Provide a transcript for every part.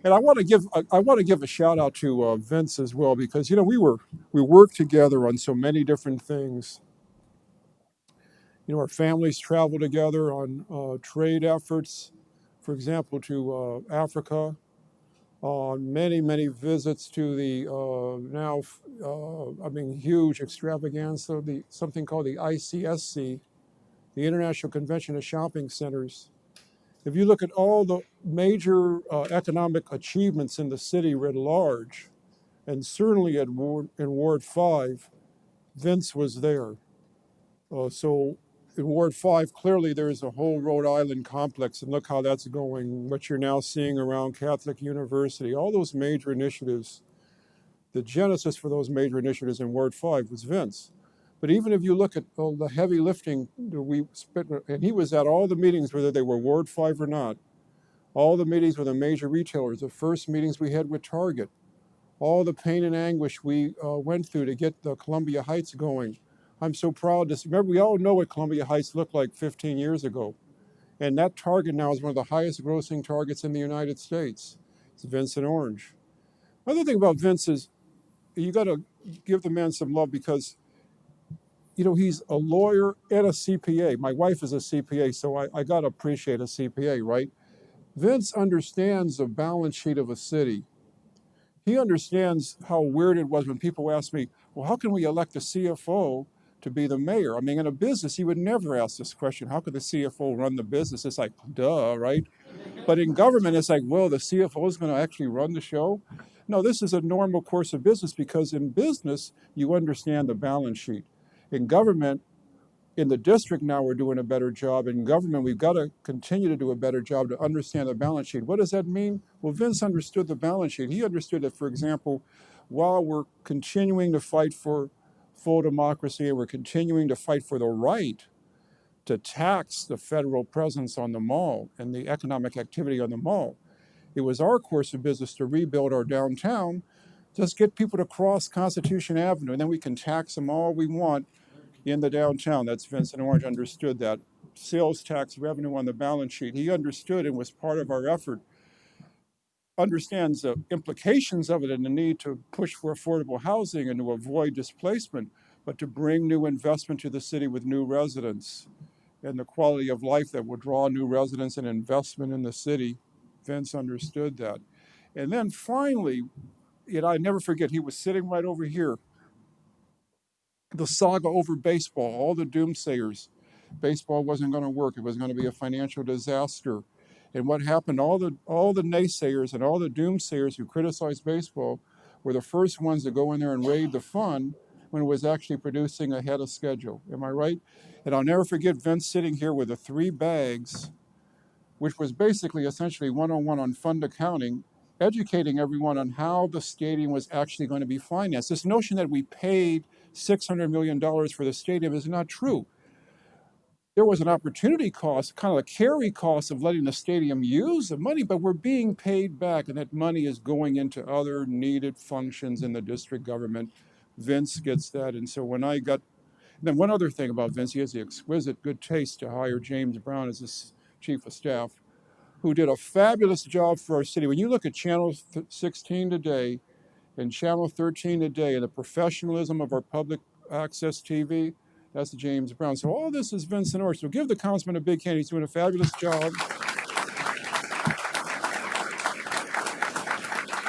And I want to give a shout out to Vince as well, because we worked together on so many different things. Our families travel together on trade efforts, for example, to Africa, on many visits to the huge extravaganza, something called the ICSC, the International Convention of Shopping Centers. If you look at all the major economic achievements in the city writ large, and certainly in Ward 5, Vince was there. So in Ward 5, clearly there's a whole Rhode Island complex, and look how that's going, what you're now seeing around Catholic University, all those major initiatives. The genesis for those major initiatives in Ward 5 was Vince. But even if you look at the heavy lifting that we spent, and he was at all the meetings, whether they were Ward 5 or not, all the meetings with the major retailers, the first meetings we had with Target, all the pain and anguish we went through to get the Columbia Heights going. I'm so proud to remember, we all know what Columbia Heights looked like 15 years ago. And that Target now is one of the highest grossing Targets in the United States. It's Vincent Orange. Another thing about Vince is you got to give the man some love, because he's a lawyer and a CPA. My wife is a CPA, so I got to appreciate a CPA, right? Vince understands the balance sheet of a city. He understands how weird it was when people asked me, well, how can we elect a CFO to be the mayor? I mean, in a business, you would never ask this question. How could the CFO run the business? It's like, duh, right? But in government, it's like, well, the CFO is going to actually run the show? No, this is a normal course of business, because in business, you understand the balance sheet. In government, in the district now, we're doing a better job. In government, we've got to continue to do a better job to understand the balance sheet. What does that mean? Well, Vince understood the balance sheet. He understood that, for example, while we're continuing to fight for full democracy and we're continuing to fight for the right to tax the federal presence on the mall and the economic activity on the mall, it was our course of business to rebuild our downtown, just get people to cross Constitution Avenue, and then we can tax them all we want in the downtown. That's Vincent Orange understood that. Sales tax revenue on the balance sheet. He understood and was part of our effort, understands the implications of it and the need to push for affordable housing and to avoid displacement, but to bring new investment to the city with new residents and the quality of life that will draw new residents and investment in the city. Vince understood that. And then finally, I never forget, he was sitting right over here. The saga over baseball, all the doomsayers. Baseball wasn't going to work. It was going to be a financial disaster. And what happened, all the naysayers and all the doomsayers who criticized baseball were the first ones to go in there and raid the fund when it was actually producing ahead of schedule. Am I right? And I'll never forget Vince sitting here with the 3 bags, which was basically essentially one-on-one on fund accounting, educating everyone on how the stadium was actually going to be financed. This notion that we paid $600 million for the stadium is not true. There was an opportunity cost, kind of a carry cost of letting the stadium use the money, but we're being paid back, and that money is going into other needed functions in the district government. Vince gets that. And so then one other thing about Vince, he has the exquisite good taste to hire James Brown as his chief of staff, who did a fabulous job for our city. When you look at Channel 16 today and Channel 13 today and the professionalism of our public access TV, that's James Brown. So all this is Vincent Orange. So give the councilman a big hand. He's doing a fabulous job.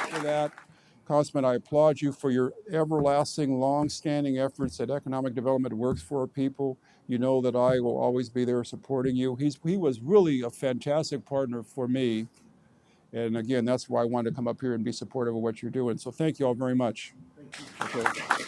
For that, Councilman, I applaud you for your everlasting, long-standing efforts that economic development works for our people. You know that I will always be there supporting you. He was really a fantastic partner for me. And again, that's why I wanted to come up here and be supportive of what you're doing. So thank you all very much. Thank you. Okay.